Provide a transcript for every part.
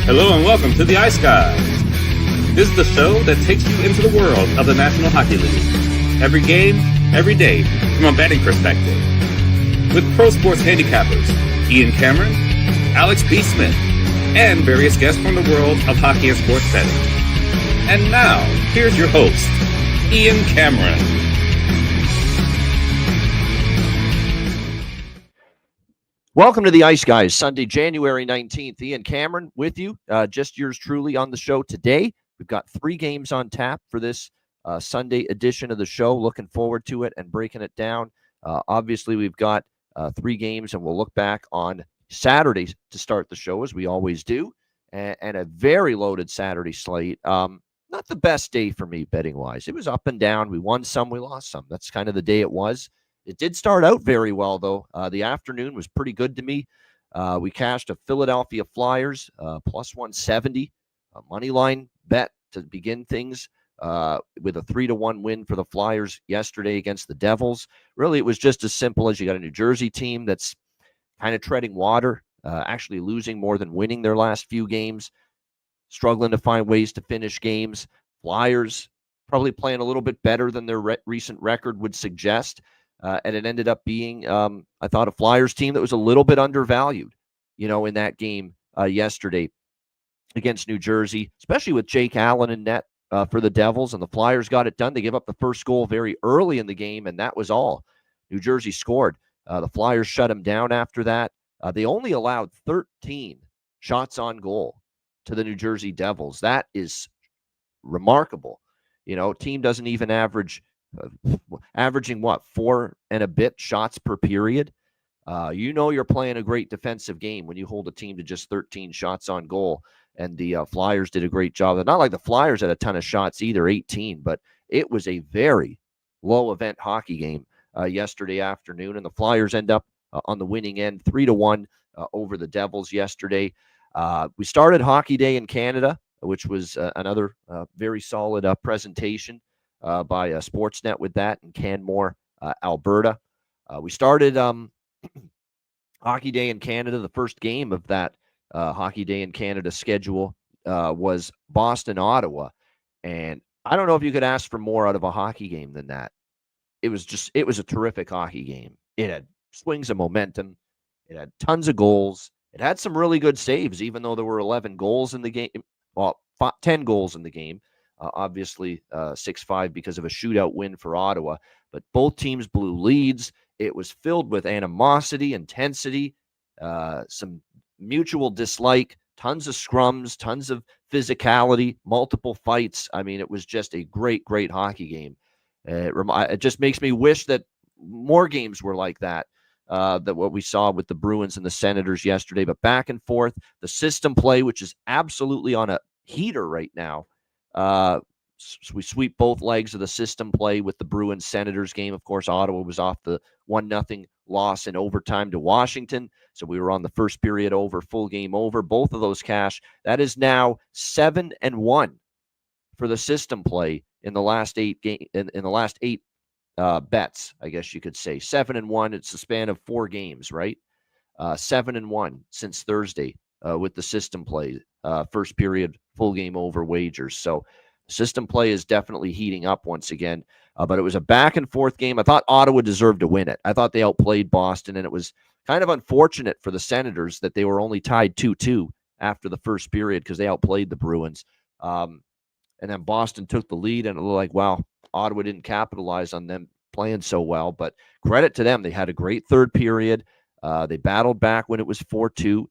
Hello and welcome to the Ice Guys. This is the show that takes you into the world of the National Hockey League. Every game, every day, from a betting perspective. With pro sports handicappers, Ian Cameron, Alex B. Smith, and various guests from the world of hockey and sports betting. And now, here's your host, Ian Cameron. Welcome to the Ice Guys, Sunday, January 19th. Ian Cameron with you, just yours truly on the show today. We've got 3 games on tap for this Sunday edition of the show. Looking forward to it and breaking it down. Obviously, we've got 3 games, and we'll look back on Saturday to start the show, as we always do, and a very loaded Saturday slate. Not the best day for me betting-wise. It was up and down. We won some, we lost some. That's kind of the day it was. It did start out very well, though. The afternoon was pretty good to me. We cashed a Philadelphia Flyers plus 170 money line bet to begin things with a 3-1 win for the Flyers yesterday against the Devils. Really, it was just as simple as you got a New Jersey team that's kind of treading water, actually losing more than winning their last few games, struggling to find ways to finish games. Flyers probably playing a little bit better than their recent record would suggest. And it ended up being, I thought, a Flyers team that was a little bit undervalued, in that game yesterday against New Jersey, especially with Jake Allen in net for the Devils. And the Flyers got it done. They gave up the first goal very early in the game, and that was all. New Jersey scored. The Flyers shut them down after that. They only allowed 13 shots on goal to the New Jersey Devils. That is remarkable. Team doesn't even averaging 4 and a bit shots per period. You're playing a great defensive game when you hold a team to just 13 shots on goal. And the Flyers did a great job. Not like the Flyers had a ton of shots either, 18, but it was a very low event hockey game yesterday afternoon. And the Flyers end up on the winning end, 3-1 over the Devils yesterday. We started Hockey Day in Canada, which was another very solid presentation by Sportsnet with that in Canmore, Alberta. We started Hockey Day in Canada. The first game of that Hockey Day in Canada schedule was Boston-Ottawa. And I don't know if you could ask for more out of a hockey game than that. It was a terrific hockey game. It had swings of momentum. It had tons of goals. It had some really good saves, even though there were 11 goals in the game. Well, 10 goals in the game. Obviously 6-5 because of a shootout win for Ottawa. But both teams blew leads. It was filled with animosity, intensity, some mutual dislike, tons of scrums, tons of physicality, multiple fights. I mean, it was just a great, great hockey game. It just makes me wish that more games were like that, that what we saw with the Bruins and the Senators yesterday. But back and forth, the system play, which is absolutely on a heater right now. We sweep both legs of the system play with the Bruins-Senators game. Of course, Ottawa was off the 1-0 loss in overtime to Washington. So we were on the first period over, full game over. Both of those cash. That is now 7-1 for the system play in the last 8 bets, I guess you could say. 7-1. It's a span of 4 games, right? 7-1 since Thursday with the system play. First period, full game over wagers. So system play is definitely heating up once again. But it was a back and forth game. I thought Ottawa deserved to win it. I thought they outplayed Boston, and it was kind of unfortunate for the Senators that they were only tied 2-2 after the first period because they outplayed the Bruins. And then Boston took the lead, and it looked like, wow, Ottawa didn't capitalize on them playing so well. But credit to them. They had a great third period. They battled back when it was 5-3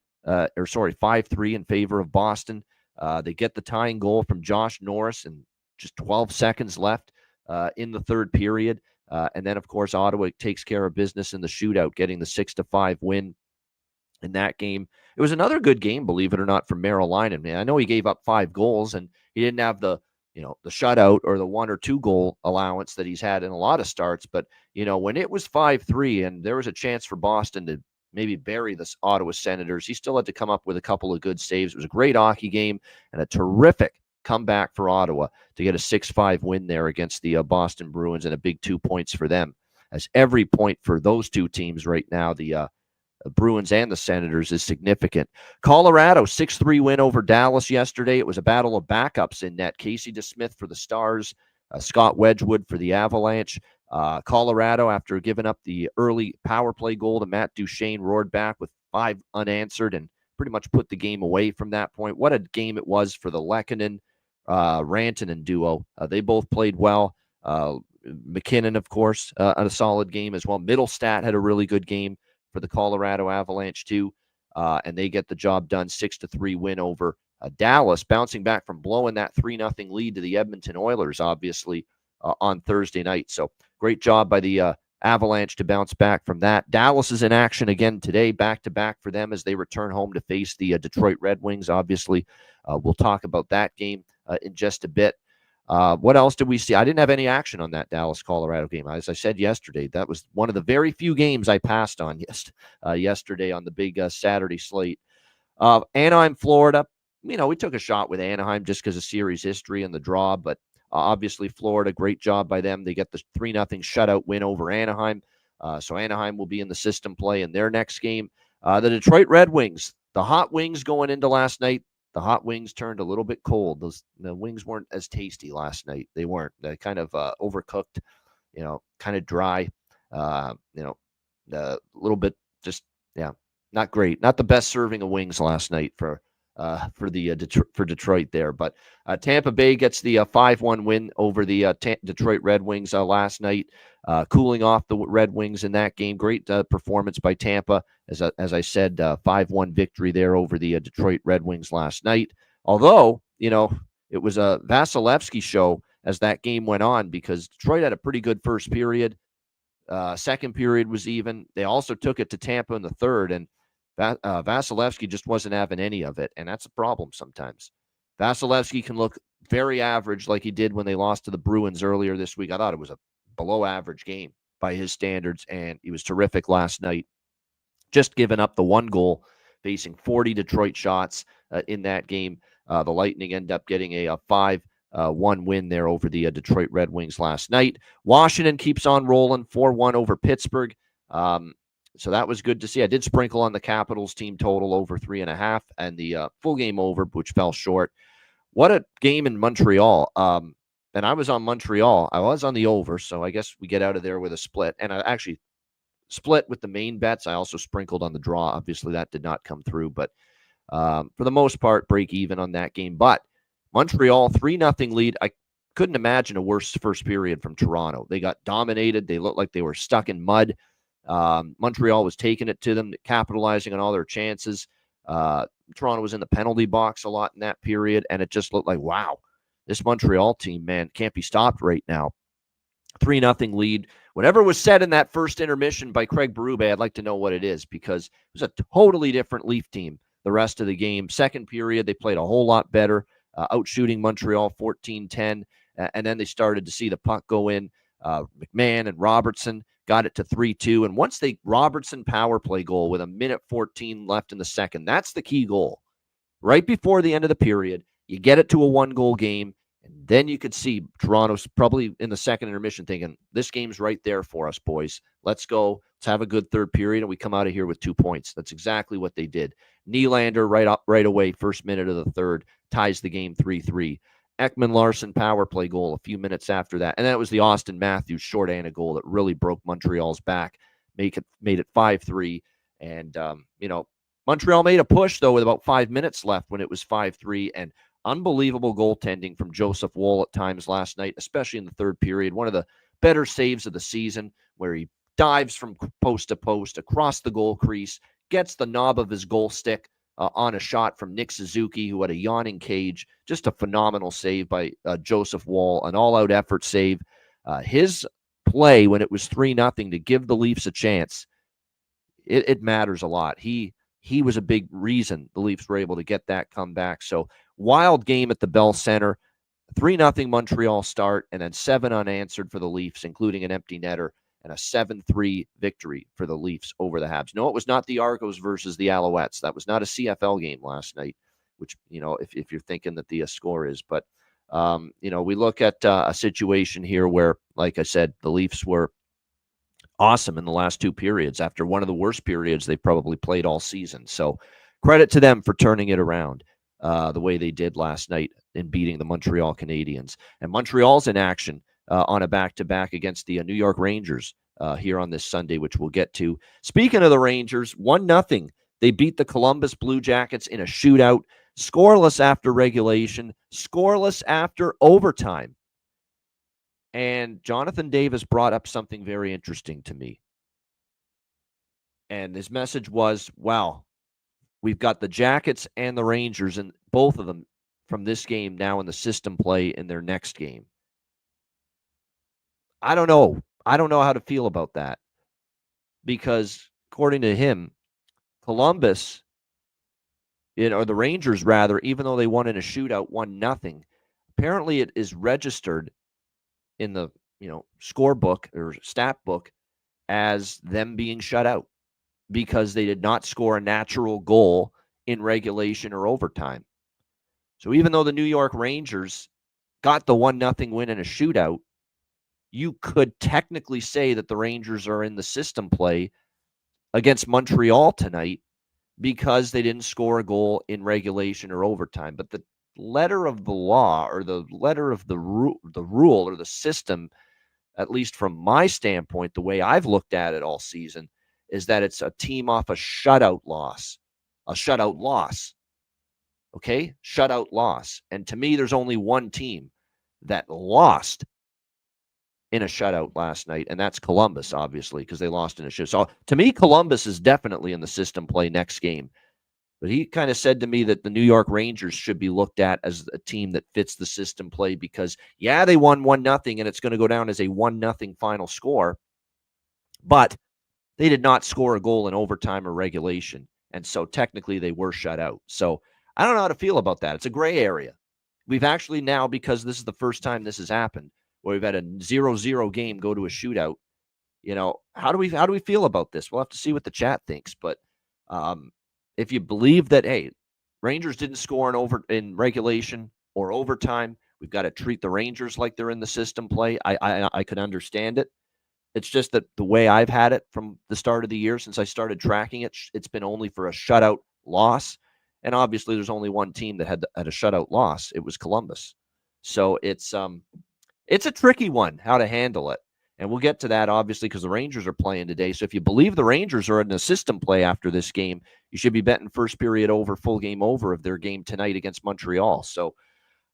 in favor of Boston. They get the tying goal from Josh Norris and just 12 seconds left in the third period. And then, of course, Ottawa takes care of business in the shootout, getting the 6-5 win in that game. It was another good game, believe it or not, from Merrill Linen. Man, I know he gave up 5 goals, and he didn't have the shutout or the 1 or 2 goal allowance that he's had in a lot of starts. But, when it was 5-3 and there was a chance for Boston to maybe bury the Ottawa Senators, he still had to come up with a couple of good saves. It was a great hockey game and a terrific comeback for Ottawa to get a 6-5 win there against the Boston Bruins, and a big 2 points for them, as every point for those two teams right now, the Bruins and the Senators is significant. Colorado, 6-3 win over Dallas yesterday. It was a battle of backups in net. Casey DeSmith for the Stars, Scott Wedgwood for the Avalanche. Colorado, after giving up the early power play goal to Matt Duchene, roared back with 5 unanswered and pretty much put the game away from that point. What a game it was for the Lehkonen, Rantanen duo. They both played well. McKinnon, of course, on a solid game as well. Middlestat had a really good game for the Colorado Avalanche too, and they get the job done. 6-3 win over Dallas, bouncing back from blowing that 3-0 lead to the Edmonton Oilers, obviously, on Thursday night. So great job by the Avalanche to bounce back from that. Dallas is in action again today, back-to-back for them as they return home to face the Detroit Red Wings. Obviously, we'll talk about that game in just a bit. What else did we see? I didn't have any action on that Dallas-Colorado game. As I said yesterday, that was one of the very few games I passed on yesterday on the big Saturday slate. Anaheim, Florida. We took a shot with Anaheim just because of series history and the draw, but obviously Florida, great job by them. They get the 3-0 shutout win over Anaheim. So Anaheim will be in the system play in their next game. The Detroit Red Wings, the hot wings going into last night. The hot wings turned a little bit cold. The wings weren't as tasty last night. They weren't. They kind of overcooked, kind of dry, a little bit just, not great. Not the best serving of wings last night for Detroit there. But Tampa Bay gets the 5-1 win over the Detroit Red Wings last night, cooling off the Red Wings in that game. Great performance by Tampa. As I said, 5-1 victory there over the Detroit Red Wings last night. Although, it was a Vasilevsky show as that game went on because Detroit had a pretty good first period. Second period was even. They also took it to Tampa in the third, and Vasilevsky just wasn't having any of it, and that's a problem sometimes. Vasilevsky can look very average like he did when they lost to the Bruins earlier this week. I thought it was a below-average game by his standards, and he was terrific last night. Just giving up the one goal, facing 40 Detroit shots in that game. The Lightning end up getting a 5-1 win there over the Detroit Red Wings last night. Washington keeps on rolling, 4-1 over Pittsburgh. So that was good to see. I did sprinkle on the Capitals team total over 3.5 and the full game over, which fell short. What a game in Montreal. And I was on Montreal. I was on the over, so I guess we get out of there with a split. And I actually split with the main bets. I also sprinkled on the draw. Obviously, that did not come through. But for the most part, break even on that game. But Montreal, 3-0 lead. I couldn't imagine a worse first period from Toronto. They got dominated. They looked like they were stuck in mud. Montreal was taking it to them, capitalizing on all their chances. Toronto was in the penalty box a lot in that period, and it just looked like, wow, this Montreal team, man, can't be stopped right now. 3-0 lead. Whatever was said in that first intermission by Craig Berube, I'd like to know what it is, because it was a totally different Leaf team the rest of the game. Second period, they played a whole lot better, outshooting Montreal 14-10, and then they started to see the puck go in. McMahon and Robertson got it to 3-2, and once Robertson power play goal with 1:14 left in the second, that's the key goal. Right before the end of the period, you get it to a one-goal game, and then you could see Toronto's probably in the second intermission thinking, this game's right there for us, boys. Let's go. Let's have a good third period, and we come out of here with 2 points. That's exactly what they did. Nylander right away, first minute of the third, ties the game 3-3. Ekman-Larsson power play goal a few minutes after that. And that was the Austin Matthews shorthanded goal that really broke Montreal's back, made it 5-3. And, Montreal made a push, though, with about 5 minutes left when it was 5-3. And unbelievable goaltending from Joseph Woll at times last night, especially in the third period. One of the better saves of the season, where he dives from post to post across the goal crease, gets the knob of his goal stick on a shot from Nick Suzuki, who had a yawning cage. Just a phenomenal save by Joseph Woll, an all-out effort save. His play when it was 3-0 to give the Leafs a chance, it matters a lot. He was a big reason the Leafs were able to get that comeback. So wild game at the Bell Center. 3-0 Montreal start, and then 7 unanswered for the Leafs, including an empty netter, and a 7-3 victory for the Leafs over the Habs. No, it was not the Argos versus the Alouettes. That was not a CFL game last night, which, if you're thinking that the score is. But, we look at a situation here where, like I said, the Leafs were awesome in the last two periods after one of the worst periods they've probably played all season. So credit to them for turning it around the way they did last night in beating the Montreal Canadiens. And Montreal's in action on a back-to-back against the New York Rangers here on this Sunday, which we'll get to. Speaking of the Rangers, 1-0. They beat the Columbus Blue Jackets in a shootout, scoreless after regulation, scoreless after overtime. And Jonathan Davis brought up something very interesting to me. And his message was, wow, we've got the Jackets and the Rangers, and both of them from this game now in the system play in their next game. I don't know. I don't know how to feel about that. Because according to him, Columbus, or the Rangers rather, even though they won in a shootout, 1-0, apparently it is registered in the scorebook or stat book as them being shut out because they did not score a natural goal in regulation or overtime. So even though the New York Rangers got the 1-0 win in a shootout, you could technically say that the Rangers are in the system play against Montreal tonight because they didn't score a goal in regulation or overtime. But the letter of the law, or the letter of the rule or the system, at least from my standpoint, the way I've looked at it all season, is that it's a team off a shutout loss. A shutout loss. Okay? Shutout loss. And to me, there's only one team that lost in a shutout last night, and that's Columbus, obviously, because they lost in a shootout. So to me, Columbus is definitely in the system play next game. But he kind of said to me that the New York Rangers should be looked at as a team that fits the system play because, yeah, they won 1-0, and it's going to go down as a 1-0 final score. But they did not score a goal in overtime or regulation. And so technically they were shut out. So I don't know how to feel about that. It's a gray area. We've actually now, because this is the first time this has happened, where we've had a 0-0 game go to a shootout, how do we feel about this? We'll have to see what the chat thinks. But if you believe that, hey, Rangers didn't score in regulation or overtime, we've got to treat the Rangers like they're in the system play. I could understand it. It's just that the way I've had it from the start of the year, since I started tracking it, it's been only for a shutout loss. And obviously there's only one team that had a shutout loss. It was Columbus. So it's a tricky one, how to handle it. And we'll get to that, obviously, because the Rangers are playing today. So if you believe the Rangers are in a system play after this game, you should be betting first period over, full game over of their game tonight against Montreal. So,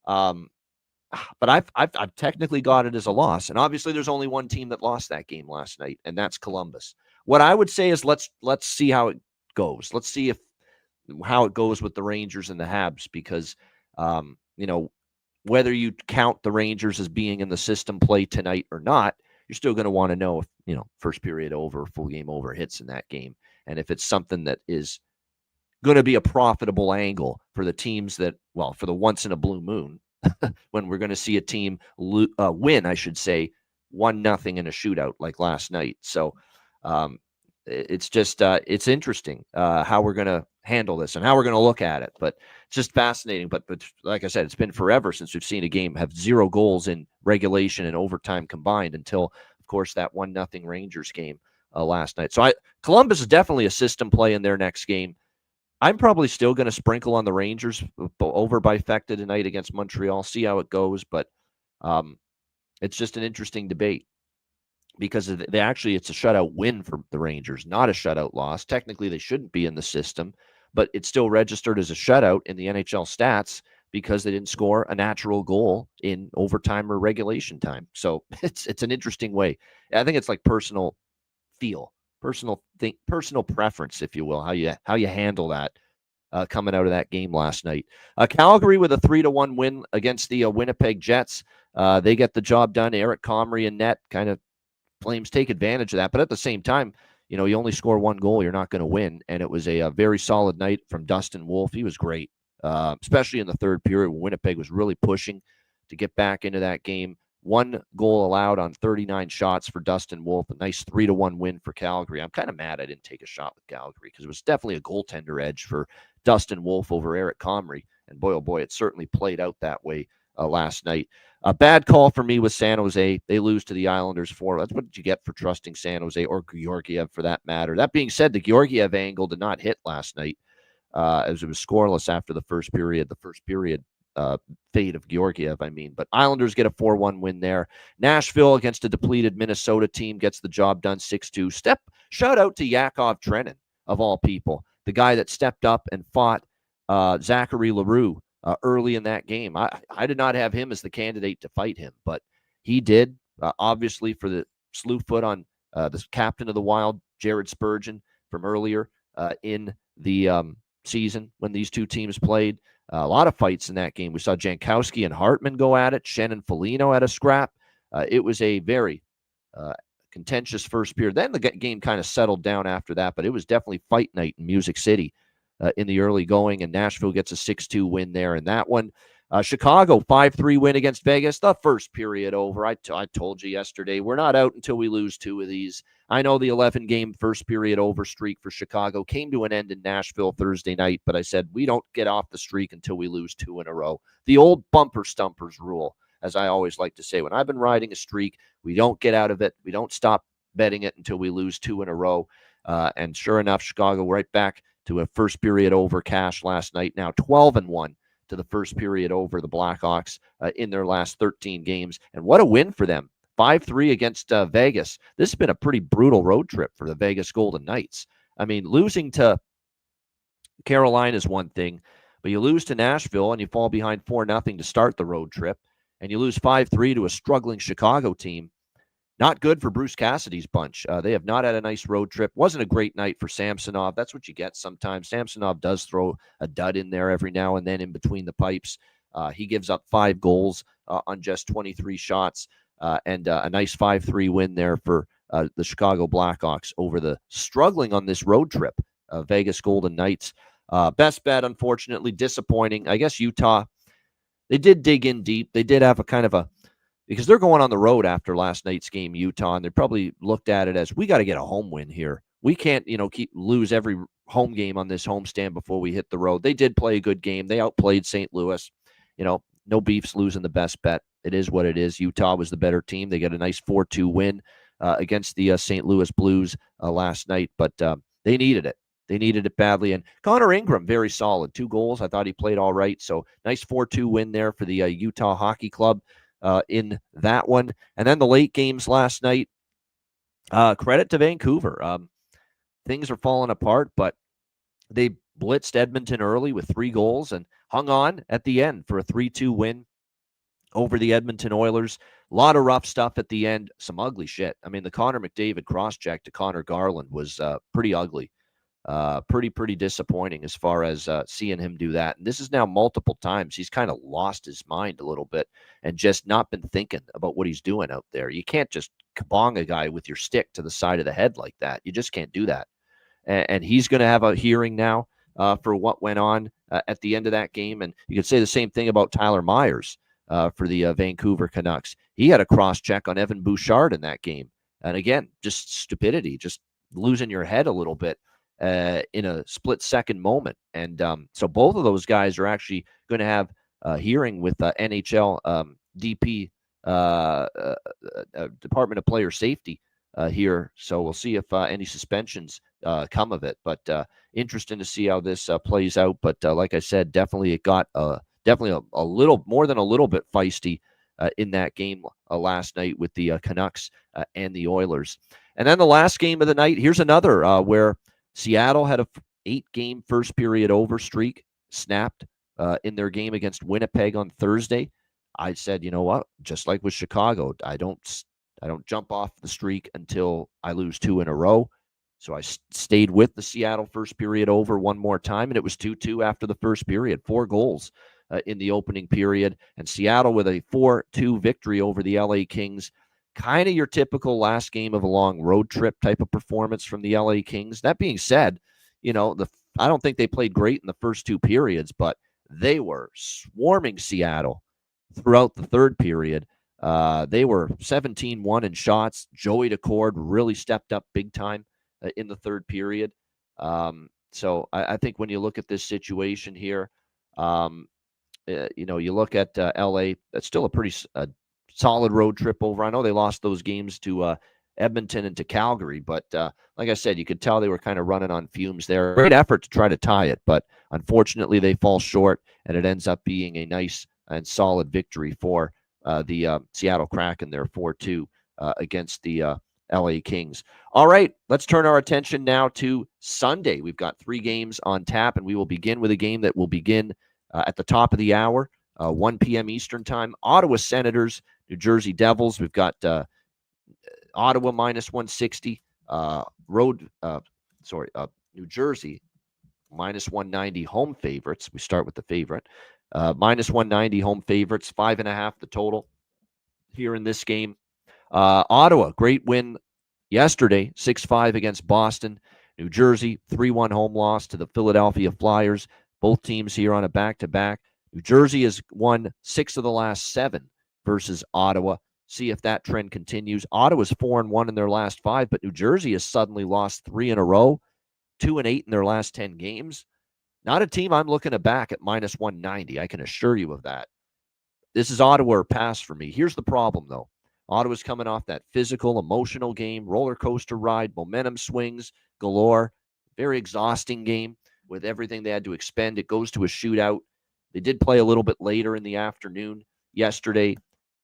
but I've technically got it as a loss. And obviously there's only one team that lost that game last night, and that's Columbus. What I would say is let's see how it goes. Let's see how it goes with the Rangers and the Habs, because, whether you count the Rangers as being in the system play tonight or not, you're still going to want to know if, first period over, full game over hits in that game. And if it's something that is going to be a profitable angle for the teams that, for the once in a blue moon, when we're going to see a team win, I should say, 1-0 in a shootout like last night. So it's just it's interesting how we're going to handle this and how we're going to look at it. But it's just fascinating. But like I said, it's been forever since we've seen a game have 0 goals in regulation and overtime combined until, of course, that 1-0 Rangers game last night. So Columbus is definitely a system play in their next game. I'm probably still going to sprinkle on the Rangers over bifecta tonight against Montreal, see how it goes. But it's just an interesting debate because it's a shutout win for the Rangers, not a shutout loss. Technically, they shouldn't be in the system, but it's still registered as a shutout in the NHL stats because they didn't score a natural goal in overtime or regulation time. So it's an interesting way. I think it's like personal feel. Personal preference, if you will, how you handle that coming out of that game last night. Calgary with a 3-1 win against the Winnipeg Jets. They get the job done. Eric Comrie and net kind of Flames take advantage of that, but at the same time, you only score 1 goal, you're not going to win. And it was a very solid night from Dustin Wolf. He was great, especially in the third period when Winnipeg was really pushing to get back into that game. 1 goal allowed on 39 shots for Dustin Wolf. A nice 3-1 win for Calgary. I'm kind of mad I didn't take a shot with Calgary because it was definitely a goaltender edge for Dustin Wolf over Eric Comrie. And boy, oh boy, it certainly played out that way last night. A bad call for me was San Jose. They lose to the Islanders 4. That's what you get for trusting San Jose or Georgiev for that matter. That being said, the Georgiev angle did not hit last night as it was scoreless after the first period. The first period fade of Georgiev, I mean. But Islanders get a 4-1 win there. Nashville against a depleted Minnesota team gets the job done 6-2. Shout out to Yakov Trenin, of all people, the guy that stepped up and fought Zachary Leroux early in that game. I did not have him as the candidate to fight him, but he did, obviously, for the slew foot on the captain of the Wild, Jared Spurgeon, from earlier in the season when these two teams played. A lot of fights in that game. We saw Jankowski and Hartman go at it. Shen and Foligno had a scrap. It was a very contentious first period. Then the game kind of settled down after that, but it was definitely fight night in Music City in the early going, and Nashville gets a 6-2 win there in that one. Chicago, 5-3 win against Vegas. The first period over. I told you yesterday, we're not out until we lose 2 of these. I know the 11-game first period over streak for Chicago came to an end in Nashville Thursday night, but I said we don't get off the streak until we lose 2 in a row. The old bumper stumpers rule, as I always like to say. When I've been riding a streak, we don't get out of it. We don't stop betting it until we lose 2 in a row. And sure enough, Chicago right back to a first period over cash last night. Now 12-1 to the first period over the Blackhawks in their last 13 games. And what a win for them. 5-3 against Vegas. This has been a pretty brutal road trip for the Vegas Golden Knights. I mean, losing to Carolina is one thing, but you lose to Nashville and you fall behind 4-0 to start the road trip, and you lose 5-3 to a struggling Chicago team. Not good for Bruce Cassidy's bunch. They have not had a nice road trip. Wasn't a great night for Samsonov. That's what you get sometimes. Samsonov does throw a dud in there every now and then in between the pipes. He gives up 5 goals on just 23 shots and a nice 5-3 win there for the Chicago Blackhawks over the struggling on this road trip Vegas Golden Knights. Best bet, unfortunately, disappointing. I guess Utah, they did dig in deep. They did have a kind of a, because they're going on the road after last night's game, Utah, and they probably looked at it as, we got to get a home win here. We can't, lose every home game on this homestand before we hit the road. They did play a good game. They outplayed St. Louis. No beefs losing the best bet. It is what it is. Utah was the better team. They got a nice 4-2 win against the St. Louis Blues last night, but they needed it. They needed it badly. And Connor Ingram, very solid. 2 goals. I thought he played all right. So nice 4-2 win there for the Utah Hockey Club in that one. And then the late games last night, credit to Vancouver. Things are falling apart, but they blitzed Edmonton early with 3 goals and hung on at the end for a 3-2 win over the Edmonton Oilers. A lot of rough stuff at the end. Some ugly shit. I mean, the Connor McDavid cross-check to Connor Garland was pretty ugly. Pretty disappointing as far as seeing him do that. And this is now multiple times. He's kind of lost his mind a little bit and just not been thinking about what he's doing out there. You can't just kabong a guy with your stick to the side of the head like that. You just can't do that. And he's going to have a hearing now for what went on at the end of that game. And you could say the same thing about Tyler Myers for the Vancouver Canucks. He had a cross-check on Evan Bouchard in that game. And again, just stupidity, just losing your head a little bit in a split-second moment. And so both of those guys are actually going to have a hearing with NHL DP, Department of Player Safety here. So we'll see if any suspensions come of it. But interesting to see how this plays out. But like I said, definitely it got definitely a little more than a little bit feisty in that game last night with the Canucks and the Oilers. And then the last game of the night, here's another where Seattle had a 8-game first period over streak snapped in their game against Winnipeg on Thursday. I said, you know what? Just like with Chicago, I don't jump off the streak until I lose 2 in a row. So I stayed with the Seattle first period over one more time, and it was 2-2 after the first period. 4 goals in the opening period, and Seattle with a 4-2 victory over the LA Kings. Kind of your typical last game of a long road trip type of performance from the LA Kings. That being said, I don't think they played great in the first 2 periods, but they were swarming Seattle throughout the third period. They were 17-1 in shots. Joey Decord really stepped up big time in the third period. So I think when you look at this situation here, you look at LA, that's still a pretty solid road trip over. I know they lost those games to Edmonton and to Calgary, but like I said, you could tell they were kind of running on fumes there. Great effort to try to tie it, but unfortunately they fall short, and it ends up being a nice and solid victory for the Seattle Kraken there 4-2 against the LA Kings. All right, let's turn our attention now to Sunday. We've got 3 games on tap, and we will begin with a game that will begin at the top of the hour, 1 p.m. Eastern time. Ottawa Senators, New Jersey Devils. We've got Ottawa minus 160, New Jersey minus 190 home favorites. We start with the favorite. Minus 190 home favorites, 5.5 the total here in this game. Ottawa, great win yesterday, 6-5 against Boston. New Jersey, 3-1 home loss to the Philadelphia Flyers. Both teams here on a back-to-back. New Jersey has won 6 of the last 7 versus Ottawa. See if that trend continues. Ottawa's 4-1 in their last 5, but New Jersey has suddenly lost 3 in a row, 2-8 in their last 10 games. Not a team I'm looking to back at minus 190. I can assure you of that. This is Ottawa or pass for me. Here's the problem, though. Ottawa's coming off that physical, emotional game, roller coaster ride, momentum swings galore. Very exhausting game with everything they had to expend. It goes to a shootout. They did play a little bit later in the afternoon yesterday.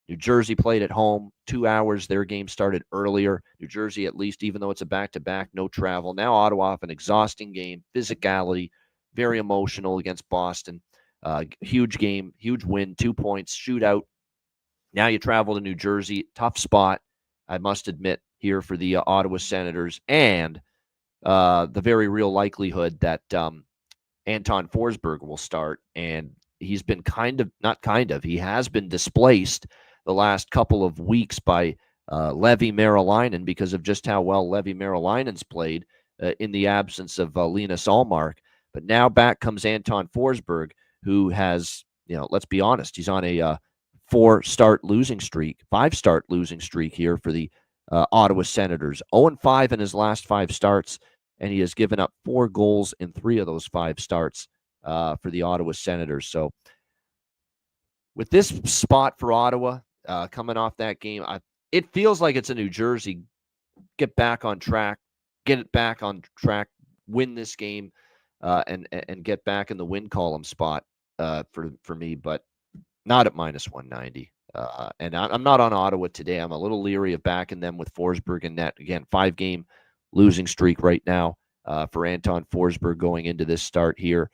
New Jersey played at home, 2 hours. Their game started earlier. New Jersey, at least, even though it's a back-to-back, no travel. Now Ottawa off an exhausting game, physicality, very emotional against Boston. Huge game, huge win, 2 points, shootout. Now you travel to New Jersey. Tough spot, I must admit, here for the Ottawa Senators. And the very real likelihood that Anton Forsberg will start. And he's been he has been displaced the last couple of weeks by Levi Merilainen because of just how well Levi Merilainen's played in the absence of Linus Ullmark. But now back comes Anton Forsberg, who has, let's be honest, he's on a 5-start losing streak here for the Ottawa Senators. 0-5 in his last 5 starts, and he has given up 4 goals in 3 of those 5 starts for the Ottawa Senators. So with this spot for Ottawa, coming off that game, it feels like it's a New Jersey get it back on track, win this game, and get back in the win column spot for me, but not at minus 190. And I'm not on Ottawa today. I'm a little leery of backing them with Forsberg in net. Again, 5-game losing streak right now for Anton Forsberg going into this start here.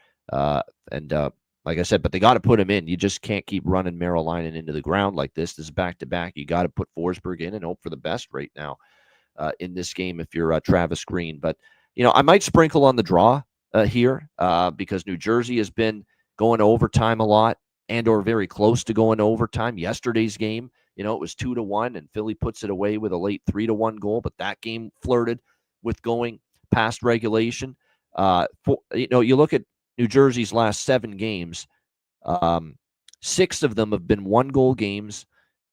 Like I said, but they got to put him in. You just can't keep running Merilainen into the ground like this. This is back-to-back. You got to put Forsberg in and hope for the best right now in this game if you're Travis Green. But, I might sprinkle on the draw here because New Jersey has been going to overtime a lot and or very close to going to overtime. Yesterday's game, it was 2-1, and Philly puts it away with a late 3-1 goal, but that game flirted with going past regulation. You look at New Jersey's last 7 games, 6 of them have been 1-goal games,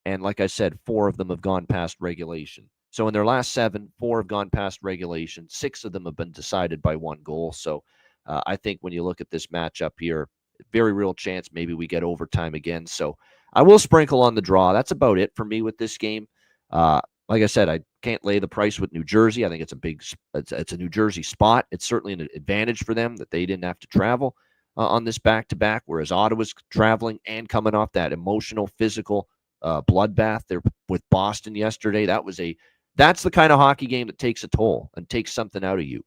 and like I said, 4 of them have gone past regulation. So in their last 7, 4 have gone past regulation. 6 of them have been decided by 1 goal. So I think when you look at this matchup here, very real chance maybe we get overtime again. So I will sprinkle on the draw. That's about it for me with this game. Like I said, I can't lay the price with New Jersey. I think it's a New Jersey spot. It's certainly an advantage for them that they didn't have to travel on this back-to-back, whereas Ottawa's traveling and coming off that emotional, physical bloodbath there with Boston yesterday. That's the kind of hockey game that takes a toll and takes something out of you.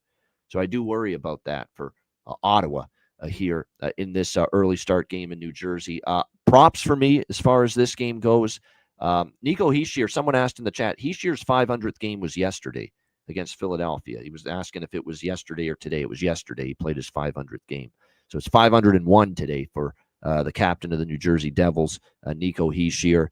So I do worry about that for Ottawa here in this early start game in New Jersey. Props for me as far as this game goes. Nico Hischier, someone asked in the chat, Hischier's 500th game was yesterday against Philadelphia. He was asking if it was yesterday or today. It was yesterday. He played his 500th game. So it's 501 today for the captain of the New Jersey Devils, Nico Hischier.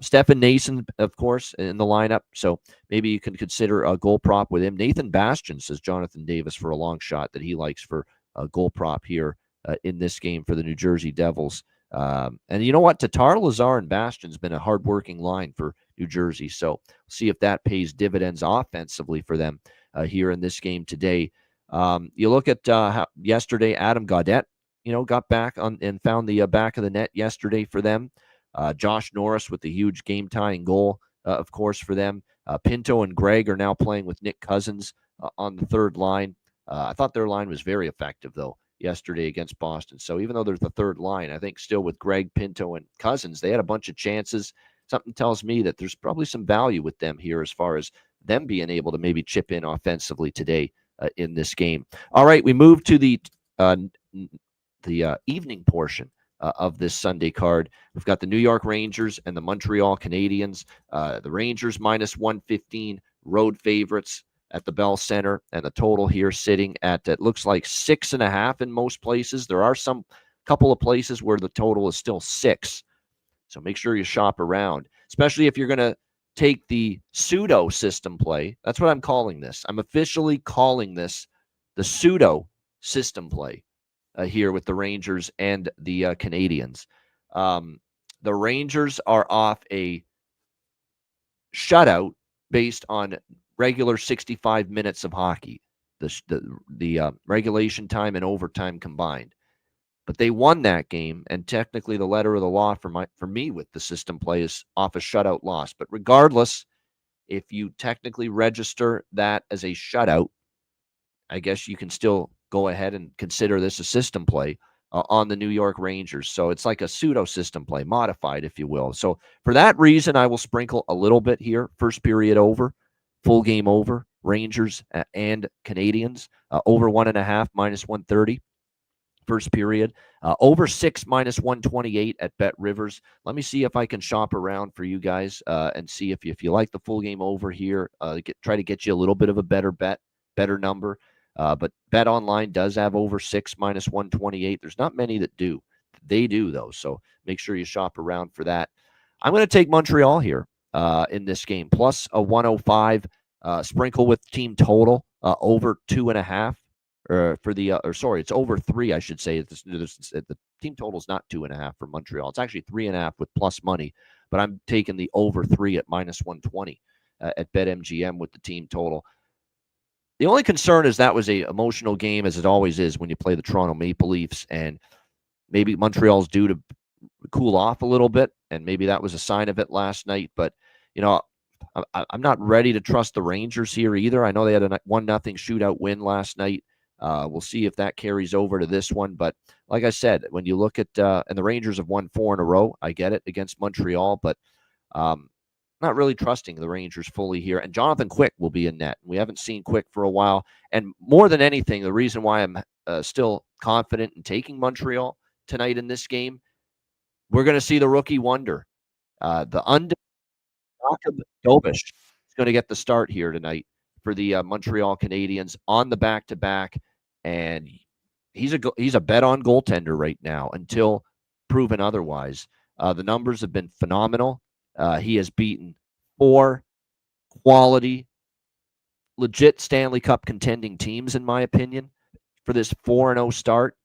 Stefan Nason, of course, in the lineup. So maybe you can consider a goal prop with him. Nathan Bastian, says Jonathan Davis, for a long shot that he likes for a goal prop here in this game for the New Jersey Devils. And you know what? Tatar, Lazar, and Bastian's been a hardworking line for New Jersey. So see if that pays dividends offensively for them here in this game today. You look at yesterday, Adam Gaudette got back on and found the back of the net yesterday for them. Josh Norris with the huge game-tying goal, of course, for them. Pinto and Greg are now playing with Nick Cousins on the third line. I thought their line was very effective, though, yesterday against Boston. So even though there's the third line, I think still with Greg, Pinto, and Cousins, they had a bunch of chances. Something tells me that there's probably some value with them here as far as them being able to maybe chip in offensively today in this game. All right, we move to the evening portion of this Sunday card. We've got the New York Rangers and the Montreal Canadiens. The Rangers minus 115, road favorites at the Bell Center, and the total here sitting at, it looks like 6.5 in most places. There are some couple of places where the total is still 6. So make sure you shop around, especially if you're going to take the pseudo system play. That's what I'm calling this. I'm officially calling this the pseudo system play here with the Rangers and the Canadiens. The Rangers are off a shutout based on regular 65 minutes of hockey, the regulation time and overtime combined. But they won that game, and technically the letter of the law for me with the system play is off a shutout loss. But regardless, if you technically register that as a shutout, I guess you can still go ahead and consider this a system play on the New York Rangers. So it's like a pseudo system play, modified, if you will. So for that reason, I will sprinkle a little bit here. First period over, full game over, Rangers and Canadiens, over 1.5, minus 130. First period, over 6, minus 128 at Bet Rivers. Let me see if I can shop around for you guys and see if you like the full game over here. Try to get you a little bit of a better number. But Bet Online does have over 6, minus 128. There's not many that do. They do, though. So make sure you shop around for that. I'm going to take Montreal here in this game, plus a 105. Sprinkle with team total over 2.5. It's over 3, I should say. The team total is not 2.5 for Montreal. It's actually 3.5 with plus money, but I'm taking the over 3 at minus 120 at BetMGM with the team total. The only concern is that was a emotional game, as it always is when you play the Toronto Maple Leafs, and maybe Montreal's due to cool off a little bit, and maybe that was a sign of it last night. But I'm not ready to trust the Rangers here either. I know they had a 1-0 shootout win last night. We'll see if that carries over to this one. But like I said, when you look at and the Rangers have won 4 in a row, I get it, against Montreal, but not really trusting the Rangers fully here. And Jonathan Quick will be in net. We haven't seen Quick for a while. And more than anything, the reason why I'm still confident in taking Montreal tonight in this game, we're going to see the rookie wonder. The undefeated Dobish is going to get the start here tonight for the Montreal Canadiens on the back-to-back, and he's a bet-on goaltender right now until proven otherwise. The numbers have been phenomenal. He has beaten 4 quality, legit Stanley Cup contending teams, in my opinion, for this 4-0 start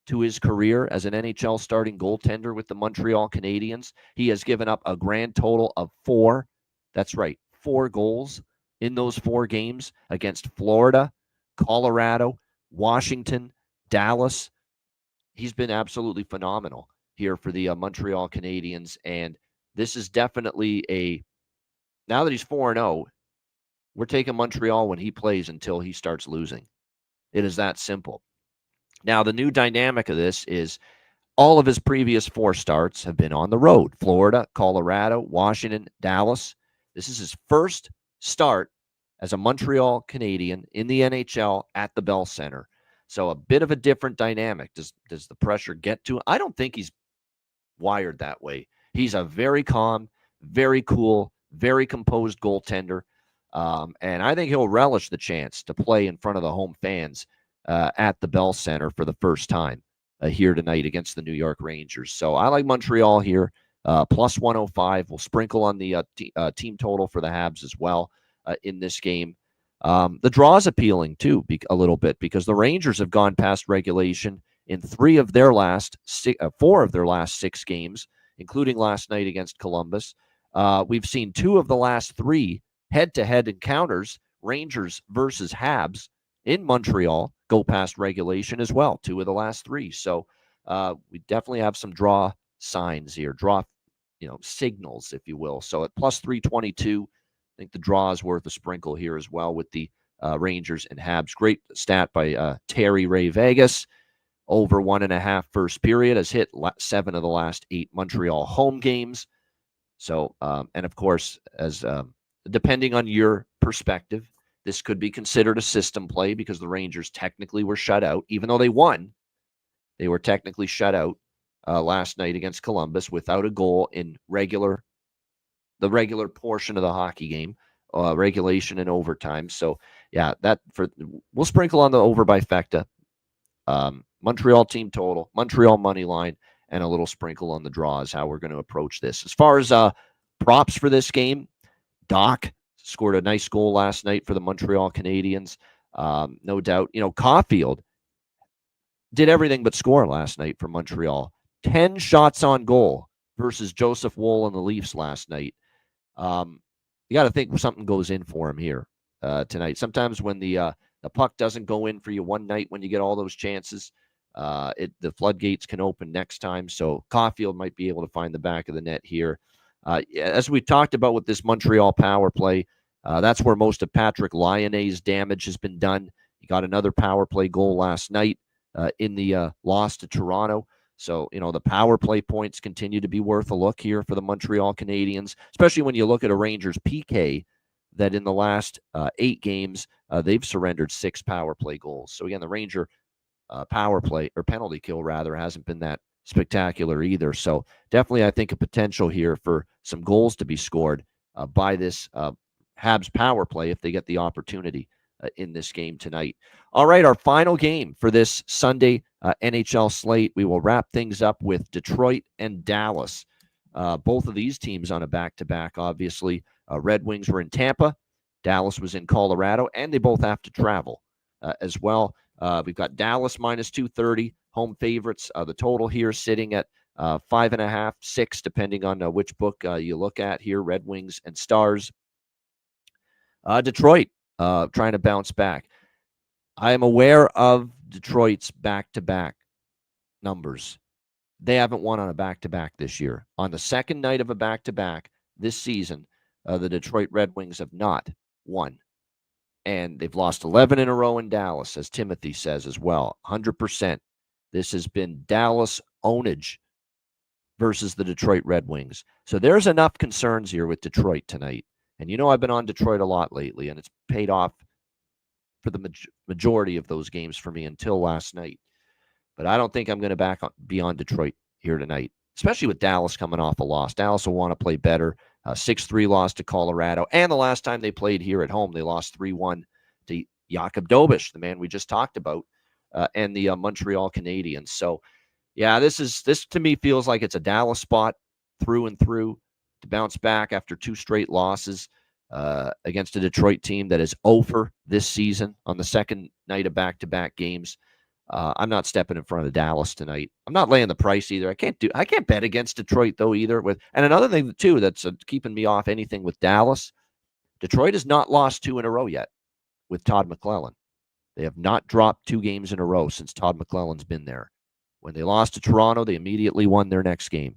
to his career as an NHL starting goaltender with the Montreal Canadiens. He has given up a grand total of 4. That's right, 4 goals in those 4 games against Florida, Colorado, Washington, Dallas. He's been absolutely phenomenal here for the Montreal Canadiens, and this is definitely now that he's 4-0, we're taking Montreal when he plays until he starts losing. It is that simple. Now, the new dynamic of this is all of his previous 4 starts have been on the road: Florida, Colorado, Washington, Dallas. This is his first start as a Montreal Canadian in the NHL at the Bell Center. So a bit of a different dynamic. Does the pressure get to him? I don't think he's wired that way. He's a very calm, very cool, very composed goaltender. And I think he'll relish the chance to play in front of the home fans at the Bell Center for the first time here tonight against the New York Rangers. So I like Montreal here, plus 105. We'll sprinkle on the team total for the Habs as well in this game. The draw is appealing, too, a little bit, because the Rangers have gone past regulation in 4 of their last 6 games, including last night against Columbus. We've seen 2 of the last 3 head-to-head encounters, Rangers versus Habs, in Montreal, go past regulation as well, 2 of the last 3. So we definitely have some draw signs here, draw, signals, if you will. So at plus 322, I think the draw is worth a sprinkle here as well with the Rangers and Habs. Great stat by Terry Ray Vegas. Over 1.5 first period, has hit 7 of the last 8 Montreal home games. So, and of course, as depending on your perspective, this could be considered a system play because the Rangers technically were shut out. Even though they won, they were technically shut out last night against Columbus without a goal in the regular portion of the hockey game, regulation and overtime. So, yeah, we'll sprinkle on the over by Fecta. Montreal team total, Montreal money line, and a little sprinkle on the draw is how we're going to approach this. As far as props for this game, Doc scored a nice goal last night for the Montreal Canadiens. No doubt. Caulfield did everything but score last night for Montreal. 10 shots on goal versus Joseph Woll and the Leafs last night. You got to think something goes in for him here tonight. Sometimes when the puck doesn't go in for you one night when you get all those chances, the floodgates can open next time. So Caulfield might be able to find the back of the net here. As we talked about with this Montreal power play, that's where most of Patrick Lain's damage has been done. He got another power play goal last night in the loss to Toronto. So, the power play points continue to be worth a look here for the Montreal Canadiens, especially when you look at a Rangers PK that in the last 8 games, they've surrendered 6 power play goals. So, again, the Ranger power play or penalty kill, rather, hasn't been that spectacular either. So, definitely, I think a potential here for some goals to be scored by this Habs power play if they get the opportunity in this game tonight. All right, our final game for this Sunday NHL slate. We will wrap things up with Detroit and Dallas. Both of these teams on a back-to-back, obviously. Red Wings were in Tampa. Dallas was in Colorado, and they both have to travel as well. We've got Dallas minus 230, home favorites. The total here sitting at 5.5, 6, depending on which book you look at here, Red Wings and Stars. Detroit trying to bounce back. I am aware of Detroit's back-to-back numbers. They haven't won on a back-to-back this year. On the second night of a back-to-back this season, the Detroit Red Wings have not won. And they've lost 11 in a row in Dallas, as Timothy says as well. 100%. This has been Dallas ownage versus the Detroit Red Wings. So there's enough concerns here with Detroit tonight. And I've been on Detroit a lot lately, and it's paid off for the majority of those games for me until last night. But I don't think I'm going to be on Detroit here tonight, especially with Dallas coming off a loss. Dallas will want to play better. 6-3 loss to Colorado. And the last time they played here at home, they lost 3-1 to Jakub Dobeš, the man we just talked about, and the Montreal Canadiens. So, yeah, this to me feels like it's a Dallas spot through and through to bounce back after 2 straight losses against a Detroit team that is over this season on the second night of back-to-back games. I'm not stepping in front of Dallas tonight. I'm not laying the price either. I can't bet against Detroit though either. And another thing too that's keeping me off anything with Dallas, Detroit has not lost 2 in a row yet with Todd McClellan. They have not dropped 2 games in a row since Todd McClellan's been there. When they lost to Toronto, they immediately won their next game.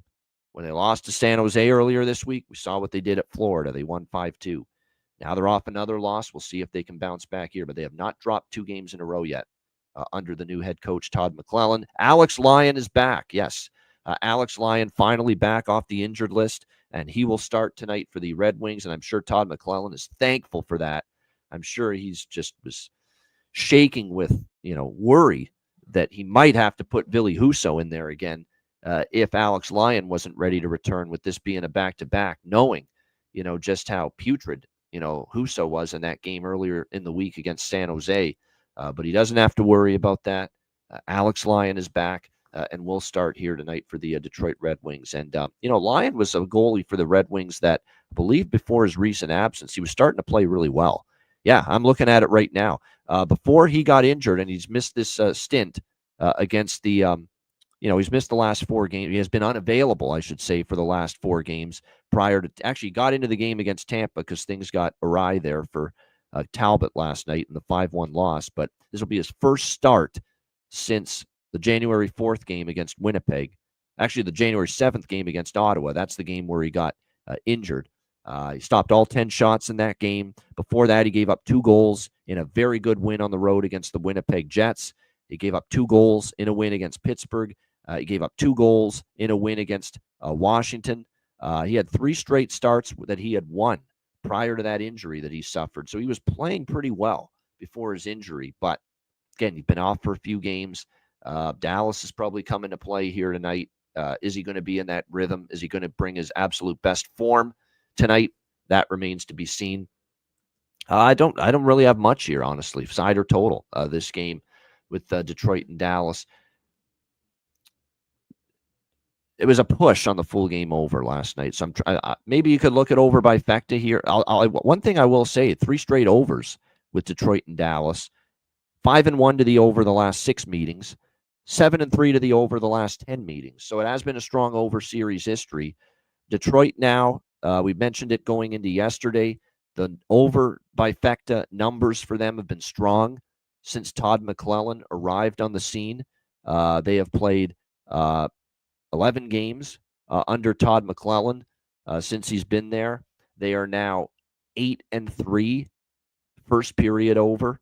When they lost to San Jose earlier this week, we saw what they did at Florida. They won 5-2. Now they're off another loss. We'll see if they can bounce back here, but they have not dropped 2 games in a row yet. Under the new head coach, Todd McClellan. Alex Lyon is back. Yes, Alex Lyon finally back off the injured list, and he will start tonight for the Red Wings, and I'm sure Todd McClellan is thankful for that. I'm sure he's just was shaking with, worry that he might have to put Ville Husso in there again if Alex Lyon wasn't ready to return with this being a back-to-back, knowing, just how putrid, Husso was in that game earlier in the week against San Jose. But he doesn't have to worry about that. Alex Lyon is back and will start here tonight for the Detroit Red Wings. And, Lyon was a goalie for the Red Wings that I believe before his recent absence, he was starting to play really well. Yeah, I'm looking at it right now. Before he got injured and he's missed this stint against the, he's missed the last 4 games. He has been unavailable, I should say, for the last 4 games prior to actually got into the game against Tampa because things got awry there for Talbot last night in the 5-1 loss, but this will be his first start since the January 4th game against Winnipeg. Actually, the January 7th game against Ottawa. That's the game where he got injured. He stopped all 10 shots in that game. Before that, he gave up 2 goals in a very good win on the road against the Winnipeg Jets. He gave up 2 goals in a win against Pittsburgh. He gave up 2 goals in a win against Washington. He had 3 straight starts that he had won prior to that injury that he suffered. So he was playing pretty well before his injury. But again, he's been off for a few games. Dallas is probably coming to play here tonight. Is he going to be in that rhythm? Is he going to bring his absolute best form tonight? That remains to be seen. I don't really have much here, honestly. Side or total this game with Detroit and Dallas. It was a push on the full game over last night. So maybe you could look at over by Fecta here. One thing I will say: 3 straight overs with Detroit and Dallas. 5-1 to the over the last 6 meetings. 7-3 to the over the last 10 meetings. So it has been a strong over series history. Detroit now, we mentioned it going into yesterday. The over by Fecta numbers for them have been strong since Todd McClellan arrived on the scene. They have played 11 games under Todd McClellan since he's been there. They are now 8-3 first period over,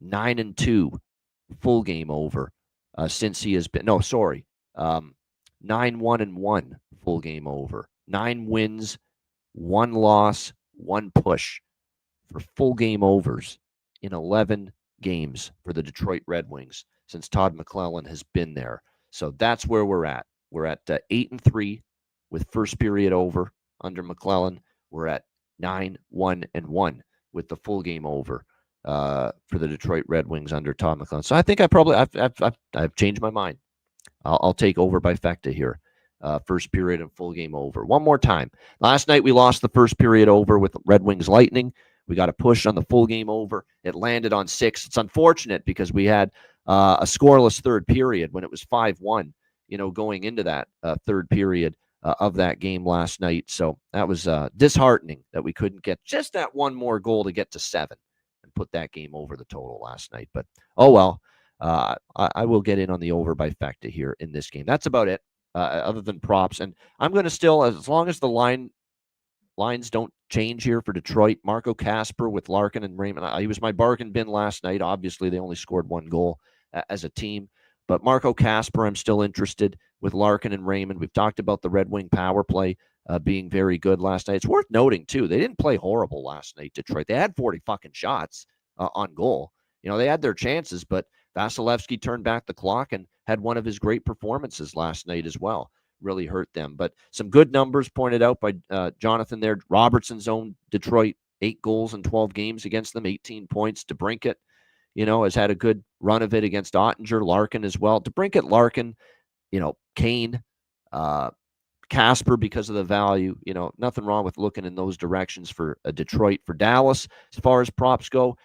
9-2 full game over since he has been. No, sorry, 9-1-1 full game over. 9 wins, 1 loss, 1 push for full game overs in 11 games for the Detroit Red Wings since Todd McClellan has been there. So that's where we're at. We're at 8-3 with first period over under McClellan. We're at 9-1-1 with the full game over for the Detroit Red Wings under Todd McClellan. So I think I've changed my mind. I'll take over by Fecta here. First period and full game over. One more time. Last night we lost the first period over with Red Wings Lightning. We got a push on the full game over. It landed on 6. It's unfortunate because we had a scoreless third period when it was 5-1. Going into that third period of that game last night. So that was disheartening that we couldn't get just that one more goal to get to 7 and put that game over the total last night. But, oh well, I will get in on the over by Fecta here in this game. That's about it, other than props. And I'm going to still, as long as the lines don't change here for Detroit, Marco Kasper with Larkin and Raymond. He was my bargain bin last night. Obviously, they only scored 1 goal as a team. But Marco Kasper, I'm still interested with Larkin and Raymond. We've talked about the Red Wing power play being very good last night. It's worth noting, too, they didn't play horrible last night, Detroit. They had 40 fucking shots on goal. They had their chances, but Vasilevsky turned back the clock and had one of his great performances last night as well. Really hurt them. But some good numbers pointed out by Jonathan there. Robertson's own Detroit, 8 goals in 12 games against them, 18 points. DeBrincat, has had a good run of it against Ottinger, Larkin as well. DeBrincat, Larkin, Kane, Kasper because of the value. Nothing wrong with looking in those directions for Detroit. For Dallas, as far as props go,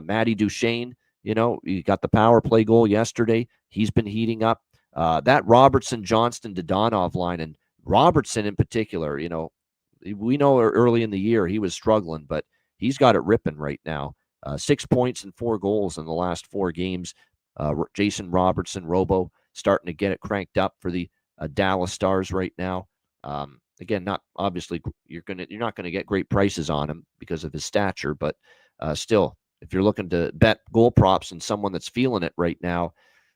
Matty Duchene, he got the power play goal yesterday. He's been heating up. That Robertson, Johnston, Dodonov line, and Robertson in particular, we know early in the year he was struggling, but he's got it ripping right now. 6 points and 4 goals in the last 4 games. Jason Robertson, Robo, starting to get it cranked up for the Dallas Stars right now. Again, not obviously you're not gonna get great prices on him because of his stature, but still, if you're looking to bet goal props and someone that's feeling it right now,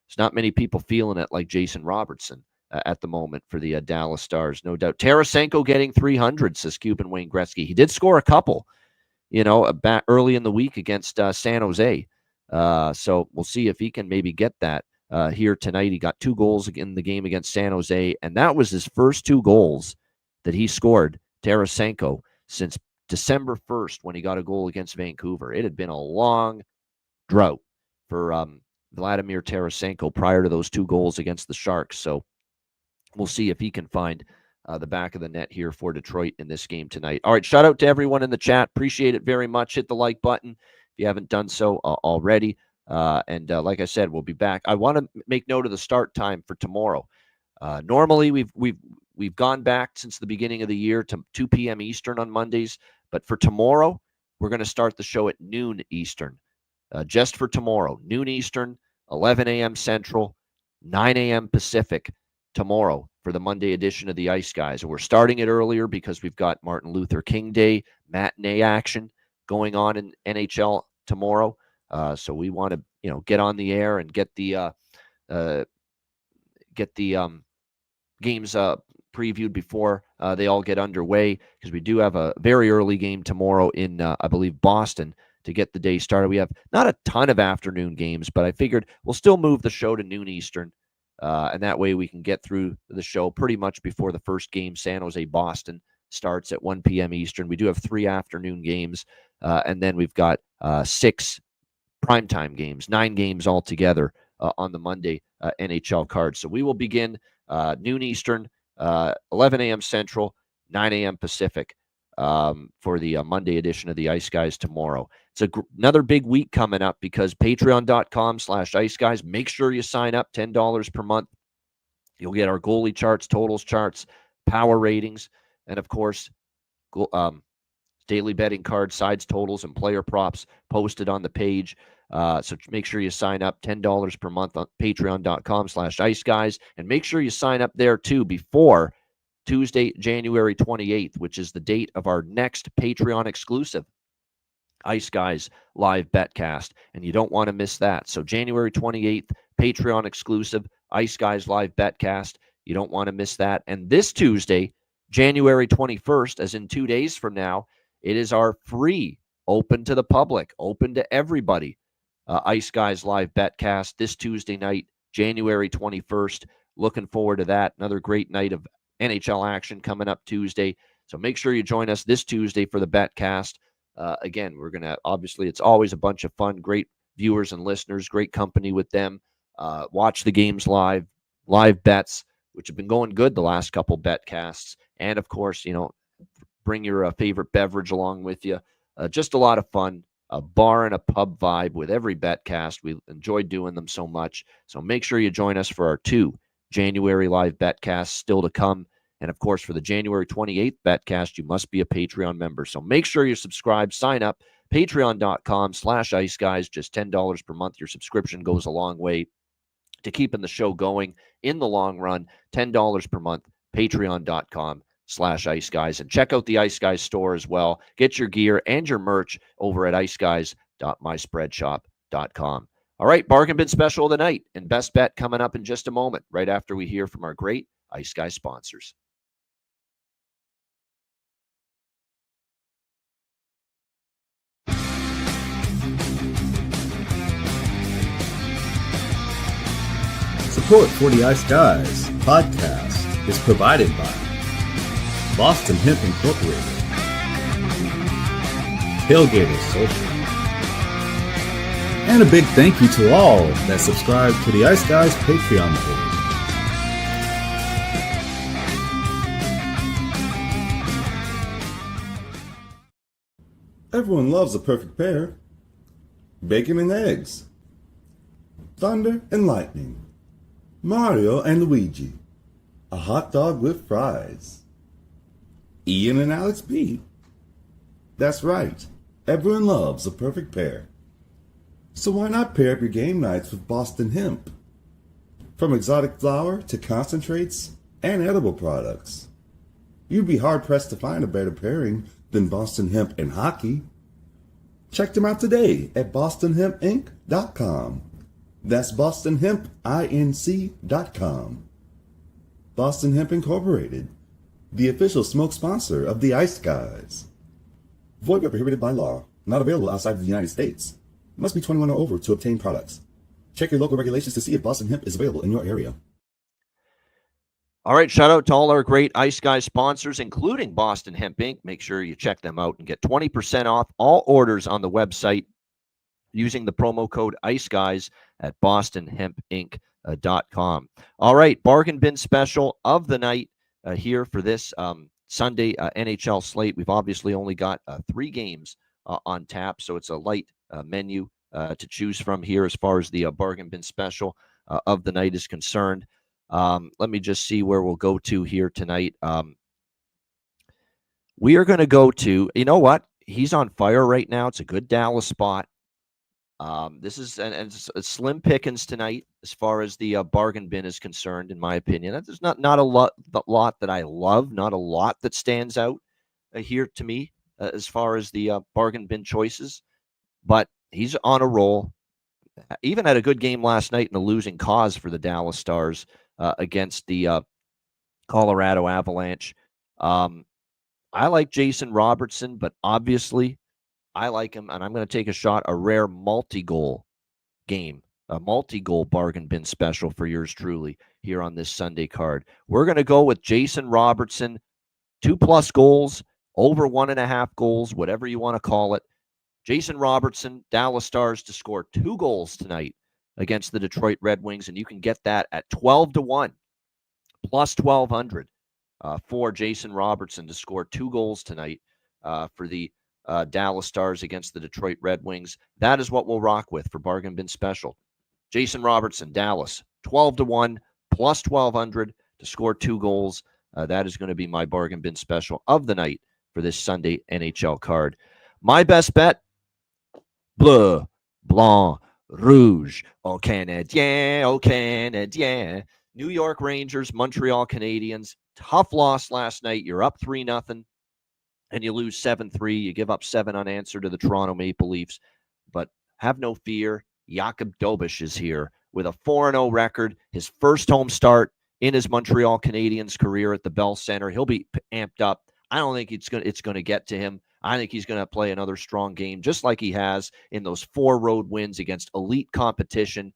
there's not many people feeling it like Jason Robertson at the moment for the Dallas Stars, no doubt. Tarasenko getting 300, says Cuban Wayne Gretzky. He did score a couple, back early in the week against San Jose. So we'll see if he can maybe get that here tonight. He got 2 goals in the game against San Jose, and that was his first 2 goals that he scored, Tarasenko, since December 1st when he got a goal against Vancouver. It had been a long drought for Vladimir Tarasenko prior to those 2 goals against the Sharks. So we'll see if he can find the back of the net here for Detroit in this game tonight. All right, shout out to everyone in the chat. Appreciate it very much. Hit the like button if you haven't done so already. And like I said, we'll be back. I want to make note of the start time for tomorrow. Normally, we've gone back since the beginning of the year to 2 p.m. Eastern on Mondays, but for tomorrow, we're going to start the show at noon Eastern. Just for tomorrow, noon Eastern, 11 a.m. Central. 9 a.m. Pacific tomorrow for the Monday edition of the Ice Guys. And we're starting it earlier because we've got Martin Luther King Day matinee action going on in NHL tomorrow. So we want to, get on the air and get the games previewed before they all get underway, because we do have a very early game tomorrow in, I believe, Boston to get the day started. We have not a ton of afternoon games, but I figured we'll still move the show to noon Eastern, and that way we can get through the show pretty much before the first game, San Jose Boston, starts at 1 p.m. Eastern. We do have 3 afternoon games, and then we've got 6 primetime games, 9 games altogether on the Monday NHL card. So we will begin noon Eastern, 11 a.m. Central, 9 a.m. Pacific for the Monday edition of the Ice Guys tomorrow. It's another big week coming up because patreon.com/Ice Guys. Make sure you sign up, $10 per month. You'll get our goalie charts, totals charts, power ratings, and of course, daily betting cards, sides, totals, and player props posted on the page. So make sure you sign up, $10 per month on patreon.com/Ice Guys. And make sure you sign up there too before Tuesday, January 28th, which is the date of our next Patreon exclusive Ice Guys live betcast. And you don't want to miss that. So January 28th, Patreon exclusive Ice Guys live betcast. You don't want to miss that. And this Tuesday, January 21st, as in 2 days from now, it is our free, open to the public, open to everybody, Ice Guys live betcast this Tuesday night, January 21st. Looking forward to that. Another great night of NHL action coming up Tuesday. So make sure you join us this Tuesday for the betcast. Again, we're going to, obviously, it's always a bunch of fun, great viewers and listeners, great company with them. Watch the games live bets, which have been going good the last couple betcasts. And of course, bring your favorite beverage along with you. Just a lot of fun, a bar and a pub vibe with every betcast. We enjoy doing them so much. So make sure you join us for our 2 January live betcasts still to come. And of course, for the January 28th betcast, you must be a Patreon member. So make sure you're subscribed, sign up, patreon.com/Ice Guys, just $10 per month. Your subscription goes a long way to keeping the show going in the long run. $10 per month, patreon.com/Ice Guys. And check out the Ice Guys store as well. Get your gear and your merch over at iceguys.myspreadshop.com. All right, bargain bin special of the night and best bet coming up in just a moment, right after we hear from our great Ice Guys sponsors. Support for the Ice Guys podcast is provided by Boston Hemp Incorporated, Tailgaters Social, and a big thank you to all that subscribe to the Ice Guys Patreon page. Everyone loves a perfect pair. Bacon and eggs, thunder and lightning, Mario and Luigi, a hot dog with fries, Ian and Alex B. That's right, everyone loves a perfect pair. So why not pair up your game nights with Boston Hemp? From exotic flower to concentrates and edible products, you'd be hard-pressed to find a better pairing than Boston Hemp and hockey. Check them out today at bostonhempinc.com. That's bostonhempinc.com. Boston Hemp Incorporated, the official smoke sponsor of the Ice Guys. Void where prohibited by law. Not available outside of the United States. Must be 21 or over to obtain products. Check your local regulations to see if Boston Hemp is available in your area. All right, shout out to all our great Ice Guys sponsors, including Boston Hemp Inc. Make sure you check them out and get 20% off all orders on the website using the promo code Ice Guys at bostonhempinc.com. All right, bargain bin special of the night here for this Sunday NHL slate. We've obviously only got 3 games on tap, so it's a light menu to choose from here as far as the bargain bin special of the night is concerned. Let me just see where we'll go to here tonight. We are going to go to, you know what? He's on fire right now. It's a good Dallas spot. This is and it's a slim pickings tonight as far as the bargain bin is concerned, in my opinion. There's not a lot that I love, not a lot that stands out here to me as far as the bargain bin choices, but he's on a roll. Even had a good game last night in a losing cause for the Dallas Stars against the Colorado Avalanche. I like Jason Robertson, but obviously I like him, and I'm going to take a shot, a rare multi-goal game, a multi-goal bargain bin special for yours truly here on this Sunday card. We're going to go with Jason Robertson, 2+ goals, over 1.5 goals, whatever you want to call it. Jason Robertson, Dallas Stars to score 2 goals tonight against the Detroit Red Wings, and you can get that at 12-1, plus 1,200 for Jason Robertson to score 2 goals tonight for the Dallas Stars against the Detroit Red Wings. That is what we'll rock with for bargain bin special. Jason Robertson, Dallas, 12-1, plus 1,200 to score 2 goals. That is going to be my bargain bin special of the night for this Sunday NHL card. My best bet, bleu, blanc, rouge, au Canadien, au Canadien. New York Rangers, Montreal Canadiens. Tough loss last night. You're up 3-0, and you lose 7-3. You give up 7 unanswered to the Toronto Maple Leafs. But have no fear. Jakub Dobeš is here with a 4-0 record. His first home start in his Montreal Canadiens career at the Bell Center. He'll be amped up. I don't think it's going to get to him. I think he's going to play another strong game, just like he has in those 4 road wins against elite competition.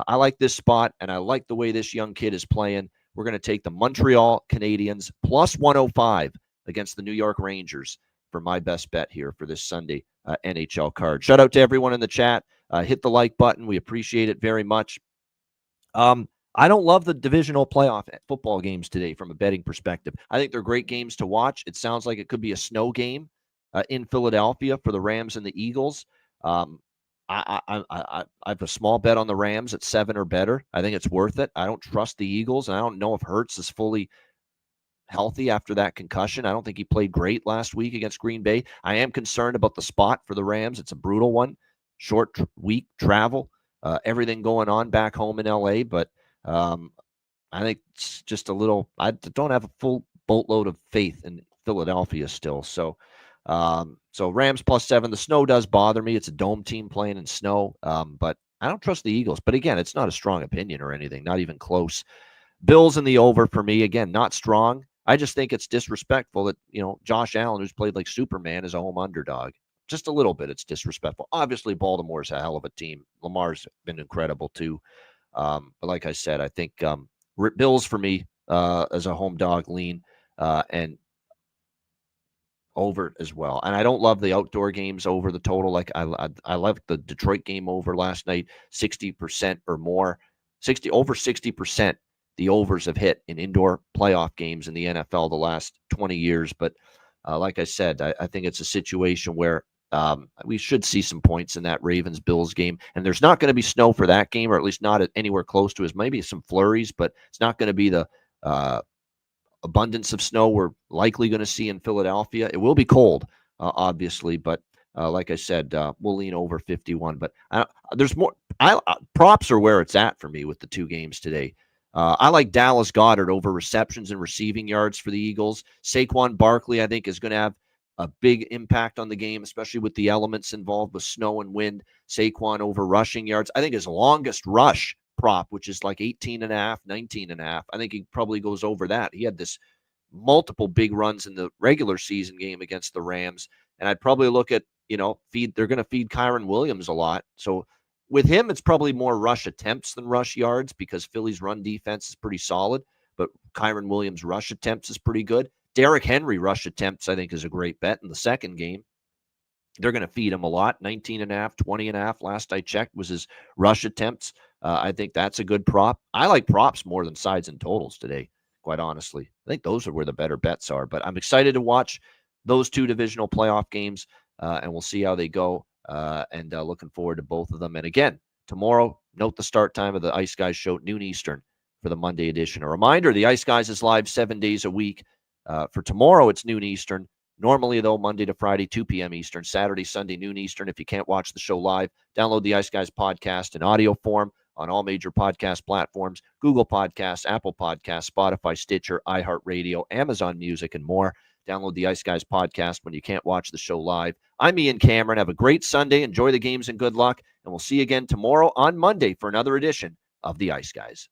I like this spot, and I like the way this young kid is playing. We're going to take the Montreal Canadiens plus 105 against the New York Rangers for my best bet here for this Sunday NHL card. Shout out to everyone in the chat. Hit the like button. We appreciate it very much. I don't love the divisional playoff football games today from a betting perspective. I think they're great games to watch. It sounds like it could be a snow game in Philadelphia for the Rams and the Eagles. I have a small bet on the Rams at 7 or better. I think it's worth it. I don't trust the Eagles, and I don't know if Hurts is fully healthy after that concussion. I don't think he played great last week against Green Bay. I am concerned about the spot for the Rams. It's a brutal one. Short week travel, everything going on back home in LA, but I think it's just a little, I don't have a full boatload of faith in Philadelphia still. So Rams plus 7. The snow does bother me. It's a dome team playing in snow, but I don't trust the Eagles. But again, it's not a strong opinion or anything, not even close. Bills in the over for me, again, not strong. I just think it's disrespectful that, Josh Allen, who's played like Superman, is a home underdog. Just a little bit, it's disrespectful. Obviously, Baltimore's a hell of a team. Lamar's been incredible too. But like I said, I think Bills for me as a home dog lean and over as well. And I don't love the outdoor games over the total. Like I love the Detroit game over last night, 60% or more, over 60%. The overs have hit in indoor playoff games in the NFL the last 20 years. But like I said, I think it's a situation where we should see some points in that Ravens-Bills game. And there's not going to be snow for that game, or at least not anywhere close to it. Maybe some flurries, but it's not going to be the abundance of snow we're likely going to see in Philadelphia. It will be cold, obviously, but like I said, we'll lean over 51. But there's more. Props are where it's at for me with the 2 games today. I like Dallas Goedert over receptions and receiving yards for the Eagles. Saquon Barkley, I think, is going to have a big impact on the game, especially with the elements involved with snow and wind. Saquon over rushing yards. I think his longest rush prop, which is like 18.5, 19.5. I think he probably goes over that. He had this multiple big runs in the regular season game against the Rams. And I'd probably look at, they're going to feed Kyren Williams a lot. So with him, it's probably more rush attempts than rush yards because Philly's run defense is pretty solid, but Kyren Williams' rush attempts is pretty good. Derrick Henry rush attempts, I think, is a great bet in the second game. They're going to feed him a lot, 19.5, 20.5. Last I checked was his rush attempts. I think that's a good prop. I like props more than sides and totals today, quite honestly. I think those are where the better bets are, but I'm excited to watch those 2 divisional playoff games, and we'll see how they go. And looking forward to both of them. And again, tomorrow, note the start time of the Ice Guys show, noon Eastern for the Monday edition. A reminder, the Ice Guys is live 7 days a week. For tomorrow, it's noon Eastern. Normally, though, Monday to Friday, 2 p.m. Eastern, Saturday, Sunday, noon Eastern. If you can't watch the show live, download the Ice Guys podcast in audio form on all major podcast platforms, Google Podcasts, Apple Podcasts, Spotify, Stitcher, iHeartRadio, Amazon Music, and more. Download the Ice Guys podcast when you can't watch the show live. I'm Ian Cameron. Have a great Sunday. Enjoy the games and good luck. And we'll see you again tomorrow on Monday for another edition of the Ice Guys.